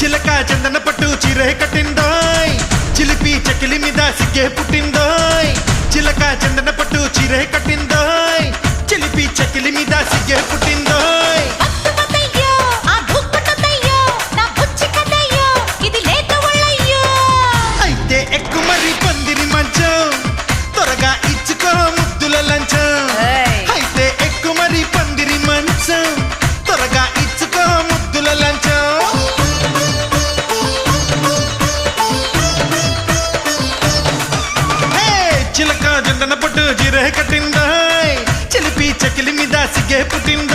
చిలక చందన పట్టు చీరే కట్టిందోయ్ చిలిపి చకిలి మీద సిగ్గే పుట్టిందోయ్ చిలక చందన పట్టు చీరే కట్టిందోయ్ చిలిపి చకిలి మీద సిగ్గే పుట్టిందోయ్ అయితే ఎక్కు మరి పందిరి మంచం త్వరగా ఇచ్చుకో ముద్దుల లంచం అయితే ఎక్కు మరి పందిరి మంచం త్వరగా ఇచ్చుకో ముద్దుల లంచం చిలక జందన పట్టు జీరే కట్టిందోయ్ చిలిపి చకిలి మీద సిగ్గే పుట్టిందో